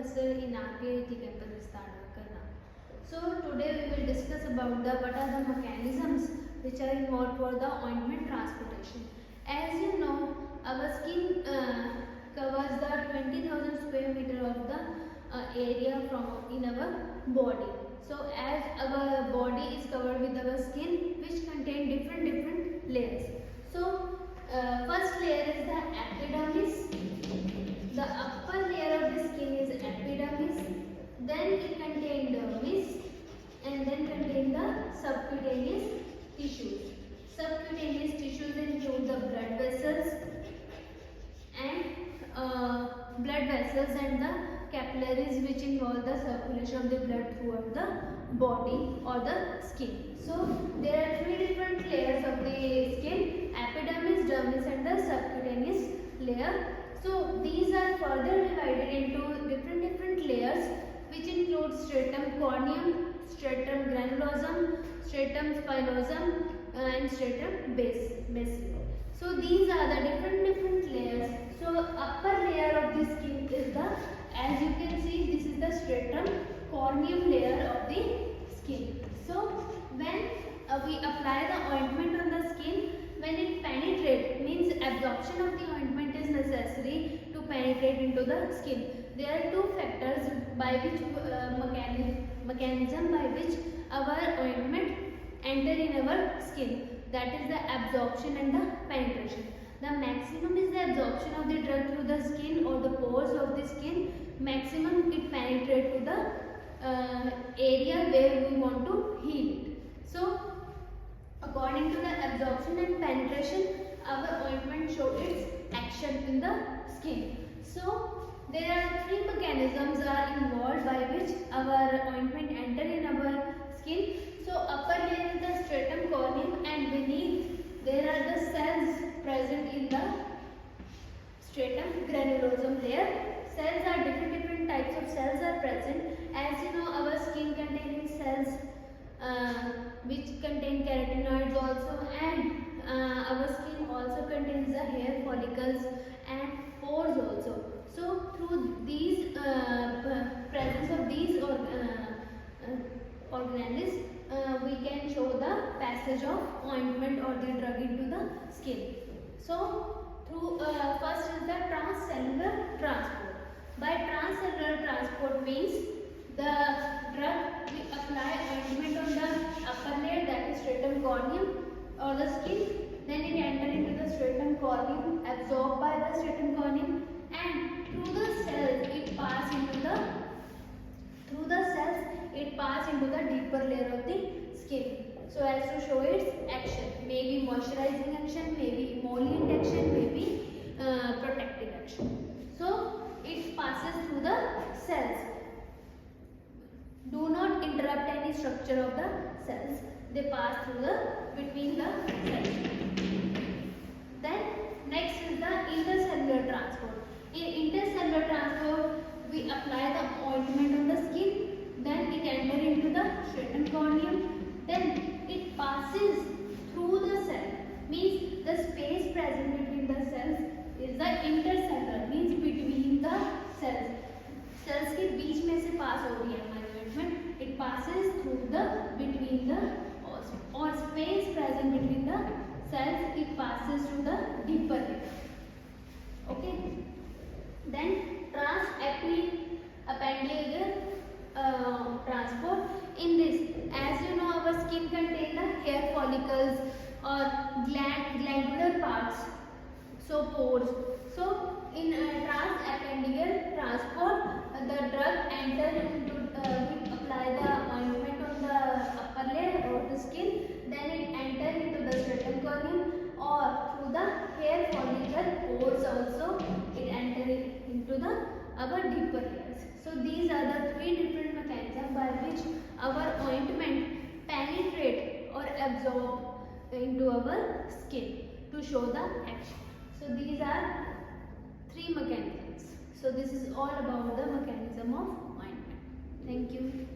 professor in RPIT campus Karna. So today we will discuss about what are the mechanisms which are involved for the ointment transportation. As you know, our skin covers the 20,000 square meter of the area from in our body. So as our body is covered with our skin, which contain different layers. So first layer is the epidermis. The upper layer of the skin is epidermis. Then it contains dermis, and then contain the subcutaneous tissues. Subcutaneous tissues include the blood vessels and the capillaries, which involve the circulation of the blood throughout the body or the skin. So there are three different layers of the skin: epidermis, dermis and the subcutaneous layer. So these are further divided into different layers, which include stratum corneum, stratum granulosum, stratum spinosum and stratum basale. So these are the different layers. So upper layer of the skin is the, as you can see, this is the stratum corneum layer of the skin. So when we apply the ointment on the skin, when it penetrates, means absorption of the ointment is necessary to penetrate into the skin. There are two factors by which mechanism by which our ointment enter in our skin. That is the absorption and the penetration. The maximum is the absorption of the drug through the skin or the pores of the skin. Maximum it penetrates to the area where we want to heal it. So according to the absorption and penetration, our ointment shows its action in the skin. So there are three mechanisms are involved by which our ointment enter in our skin. So upper layer is the stratum corneum, and beneath there are the cells present in the stratum granulosum layer. Cells are different types of cells are present. As you know, our skin containing cells which contain carotenoids also, and our skin also contains the hair follicles and pores also. So through these presence of these organelles, we can show the passage of ointment or the drug into the skin. So through first is the transcellular transport. By transcellular transport means the drug we apply ointment on the upper layer, that is stratum corneum or the skin, then it enter into the stratum corneum, absorbed by the stratum corneum, and through the cells it pass into the deeper layer of the skin. So as to show its action, maybe moisturizing action, maybe emollient action, maybe protective action. So it passes through the cells. Do not interrupt any structure of the cells. They pass through between the cells. Then next is the intercellular transport. In intercellular transport, we apply the ointment on the skin. Then it enters into the stratum corneum. Then it passes through the cell. Means the space present between the cells is the intercellular. Means between the cells. Cells के बीच में से पास हो रही है हमारी ointment. It passes through the between the or space present between the cells. It passes through the deeper layer. Okay. Then appendicular transport. In this, as you know, our skin contains the hair follicles or glandular parts, so pores. So in transappendicular transport, the drug enters into we apply the ointment on the upper layer of the skin, then it enters into the stratum corneum or through the hair follicle pores also it enters into the our deeper layers. So these are the three different mechanisms by which our ointment penetrate or absorb into our skin to show the action. So these are three mechanisms. So this is all about the mechanism of ointment. Thank you.